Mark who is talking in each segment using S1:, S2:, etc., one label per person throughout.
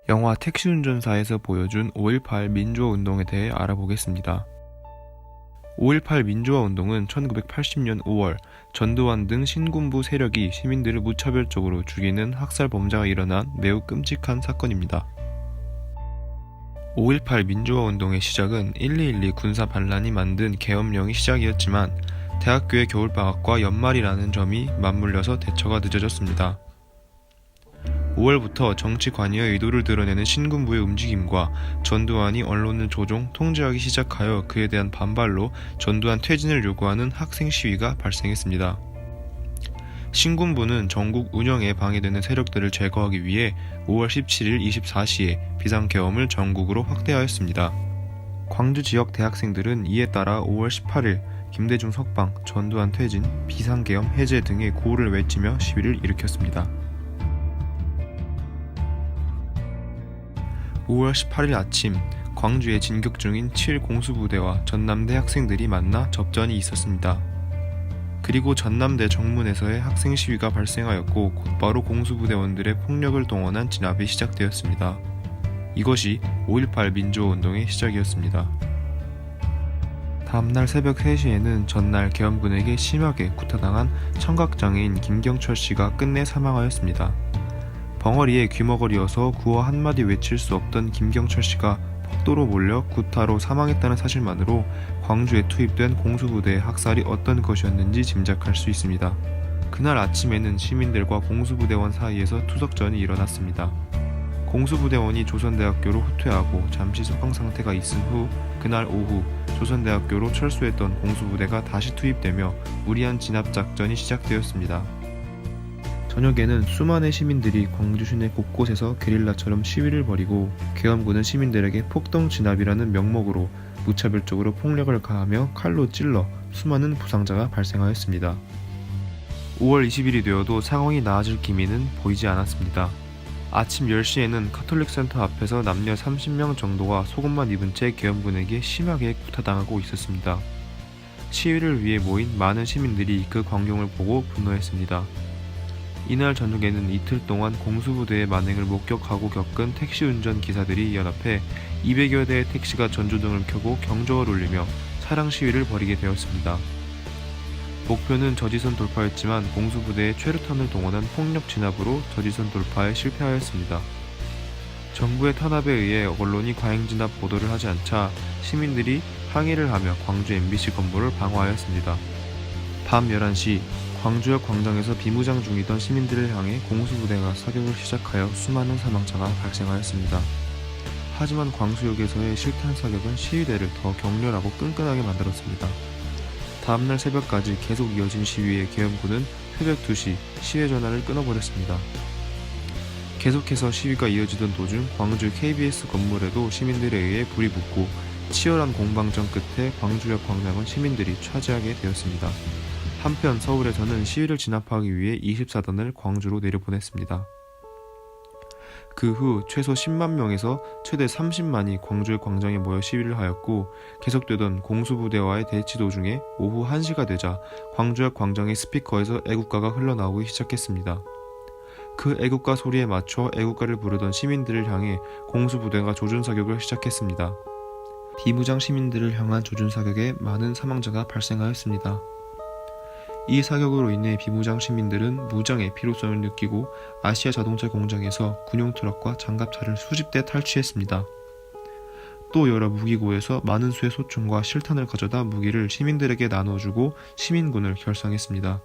S1: 영화 택시운전사에서 보여준 5.18 민주화운동에 대해 알아보겠습니다. 5.18 민주화운동은 1980년 5월 전두환 등 신군부 세력이 시민들을 무차별적으로 죽이는 학살 범죄가 일어난 매우 끔찍한 사건입니다. 5.18 민주화운동의 시작은 12.12 군사 반란이 만든 계엄령이 시작이었지만 대학교의 겨울방학과 연말이라는 점이 맞물려서 대처가 늦어졌습니다. 5월부터 정치 관여의 의도를 드러내는 신군부의 움직임과 전두환이 언론을 조종, 통제하기 시작하여 그에 대한 반발로 전두환 퇴진을 요구하는 학생 시위가 발생했습니다. 신군부는 전국 운영에 방해되는 세력들을 제거하기 위해 5월 17일 24시에 비상계엄을 전국으로 확대하였습니다. 광주 지역 대학생들은 이에 따라 5월 18일 김대중 석방, 전두환 퇴진, 비상계엄 해제 등의 구호를 외치며 시위를 일으켰습니다. 5월 18일 아침, 광주에 진격 중인 7공수부대와 전남대 학생들이 만나 접전이 있었습니다. 그리고 전남대 정문에서의 학생 시위가 발생하였고 곧바로 공수부대원들의 폭력을 동원한 진압이 시작되었습니다. 이것이 5.18 민주화운동의 시작이었습니다. 다음날 새벽 3시에는 전날 계엄군에게 심하게 구타당한 청각장애인 김경철 씨가 끝내 사망하였습니다. 벙어리에 귀머거리여서 구호 한마디 외칠 수 없던 김경철 씨가 폭도로 몰려 구타로 사망했다는 사실만으로 광주에 투입된 공수부대의 학살이 어떤 것이었는지 짐작할 수 있습니다. 그날 아침에는 시민들과 공수부대원 사이에서 투석전이 일어났습니다. 공수부대원이 조선대학교로 후퇴하고 잠시 석방 상태가 있은 후 그날 오후 조선대학교로 철수했던 공수부대가 다시 투입되며 무리한 진압작전이 시작되었습니다. 저녁에는 수많은 시민들이 광주 시내 곳곳에서 게릴라처럼 시위를 벌이고 계엄군은 시민들에게 폭동 진압이라는 명목으로 무차별적으로 폭력을 가하며 칼로 찔러 수많은 부상자가 발생하였습니다. 5월 20일이 되어도 상황이 나아질 기미는 보이지 않았습니다. 아침 10시에는 카톨릭 센터 앞에서 남녀 30명 정도가 속옷만 입은 채 계엄군에게 심하게 구타당하고 있었습니다. 시위를 위해 모인 많은 시민들이 그 광경을 보고 분노했습니다. 이날 저녁에는 이틀 동안 공수부대의 만행을 목격하고 겪은 택시운전 기사들이 연합해 200여 대의 택시가 전조등을 켜고 경적을 울리며 차량 시위를 벌이게 되었습니다. 목표는 저지선 돌파였지만 공수부대의 최루탄을 동원한 폭력 진압으로 저지선 돌파에 실패하였습니다. 정부의 탄압에 의해 언론이 과잉진압 보도를 하지 않자 시민들이 항의를 하며 광주 MBC 건물을 방어하였습니다. 밤 11시 광주역 광장에서 비무장 중이던 시민들을 향해 공수부대가 사격을 시작하여 수많은 사망자가 발생하였습니다. 하지만 광수역에서의 실탄 사격은 시위대를 더 격렬하고 끈끈하게 만들었습니다. 다음날 새벽까지 계속 이어진 시위에 계엄군은 새벽 2시 시위 전화를 끊어버렸습니다. 계속해서 시위가 이어지던 도중 광주 KBS 건물에도 시민들에 의해 불이 붙고 치열한 공방전 끝에 광주역 광장은 시민들이 차지하게 되었습니다. 한편 서울에서는 시위를 진압하기 위해 24단을 광주로 내려보냈습니다. 그 후 최소 10만 명에서 최대 30만이 광주의 광장에 모여 시위를 하였고 계속되던 공수부대와의 대치 도중에 오후 1시가 되자 광주역 광장의 스피커에서 애국가가 흘러나오기 시작했습니다. 그 애국가 소리에 맞춰 애국가를 부르던 시민들을 향해 공수부대가 조준사격을 시작했습니다. 비무장 시민들을 향한 조준사격에 많은 사망자가 발생하였습니다. 이 사격으로 인해 비무장 시민들은 무장의 필요성을 느끼고 아시아 자동차 공장에서 군용 트럭과 장갑차를 수십 대 탈취했습니다. 또 여러 무기고에서 많은 수의 소총과 실탄을 가져다 무기를 시민들에게 나눠주고 시민군을 결성했습니다.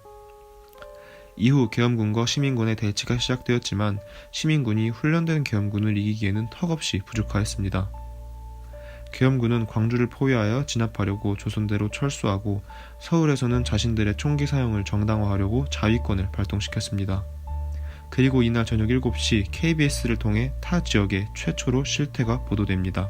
S1: 이후 계엄군과 시민군의 대치가 시작되었지만 시민군이 훈련된 계엄군을 이기기에는 턱없이 부족하였습니다. 계엄군은 광주를 포위하여 진압하려고 조선대로 철수하고 서울에서는 자신들의 총기 사용을 정당화하려고 자위권을 발동시켰습니다. 그리고 이날 저녁 7시 KBS를 통해 타 지역에 최초로 실태가 보도됩니다.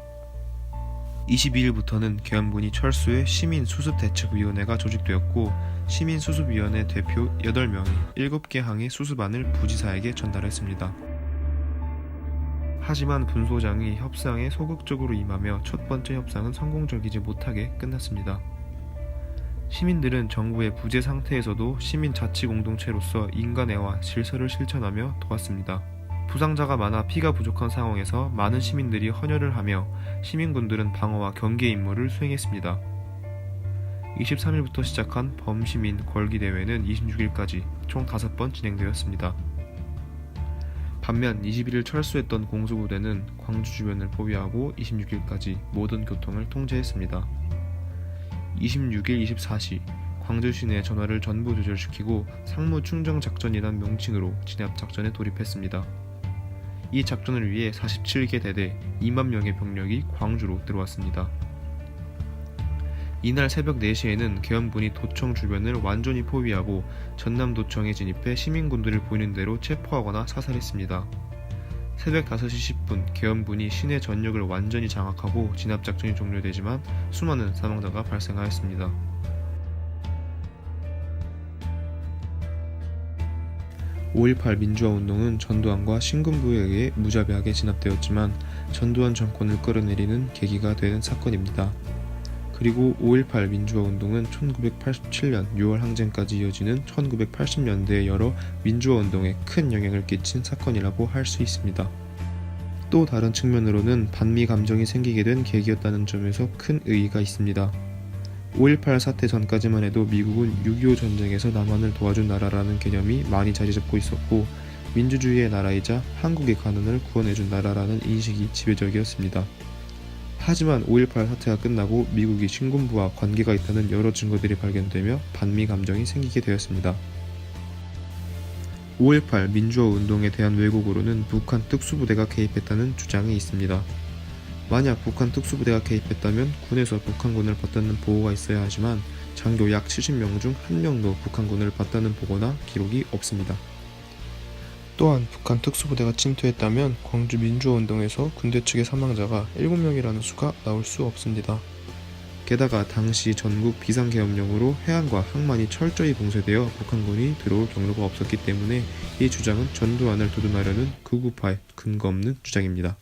S1: 22일부터는 계엄군이 철수해 시민수습대책위원회가 조직되었고 시민수습위원회 대표 8명이 7개 항의 수습안을 부지사에게 전달했습니다. 하지만 분소장이 협상에 소극적으로 임하며 첫 번째 협상은 성공적이지 못하게 끝났습니다. 시민들은 정부의 부재 상태에서도 시민자치공동체로서 인간애와 질서를 실천하며 도왔습니다. 부상자가 많아 피가 부족한 상황에서 많은 시민들이 헌혈을 하며 시민군들은 방어와 경계 임무를 수행했습니다. 23일부터 시작한 범시민 걸기대회는 26일까지 총 5번 진행되었습니다. 반면 21일 철수했던 공수부대는 광주 주변을 포위하고 26일까지 모든 교통을 통제했습니다. 26일 24시 광주 시내 전화를 전부 조절시키고 상무충정작전이란 명칭으로 진압작전에 돌입했습니다. 이 작전을 위해 47개 대대 2만 명의 병력이 광주로 들어왔습니다. 이날 새벽 4시에는 계엄군이 도청 주변을 완전히 포위하고 전남도청에 진입해 시민군들을 보이는 대로 체포하거나 사살했습니다. 새벽 5시 10분 계엄군이 시내 전역을 완전히 장악하고 진압작전이 종료되지만 수많은 사망자가 발생하였습니다. 5.18 민주화운동은 전두환과 신군부에 의해 무자비하게 진압되었지만 전두환 정권을 끌어내리는 계기가 되는 사건입니다. 그리고 5.18 민주화운동은 1987년 6월 항쟁까지 이어지는 1980년대의 여러 민주화운동에 큰 영향을 끼친 사건이라고 할 수 있습니다. 또 다른 측면으로는 반미 감정이 생기게 된 계기였다는 점에서 큰 의의가 있습니다. 5.18 사태 전까지만 해도 미국은 6.25 전쟁에서 남한을 도와준 나라라는 개념이 많이 자리 잡고 있었고 민주주의의 나라이자 한국의 가난을 구원해준 나라라는 인식이 지배적이었습니다. 하지만 5.18 사태가 끝나고 미국이 신군부와 관계가 있다는 여러 증거들이 발견되며 반미 감정이 생기게 되었습니다. 5.18 민주화 운동에 대한 왜곡으로는 북한 특수부대가 개입했다는 주장이 있습니다. 만약 북한 특수부대가 개입했다면 군에서 북한군을 받다는 보고가 있어야 하지만 장교 약 70명 중 1명도 북한군을 받다는 보고나 기록이 없습니다. 또한 북한 특수부대가 침투했다면 광주 민주화운동에서 군대 측의 사망자가 7명이라는 수가 나올 수 없습니다. 게다가 당시 전국 비상계엄령으로 해안과 항만이 철저히 봉쇄되어 북한군이 들어올 경로가 없었기 때문에 이 주장은 전두환을 도둔하려는 극우파의 근거 없는 주장입니다.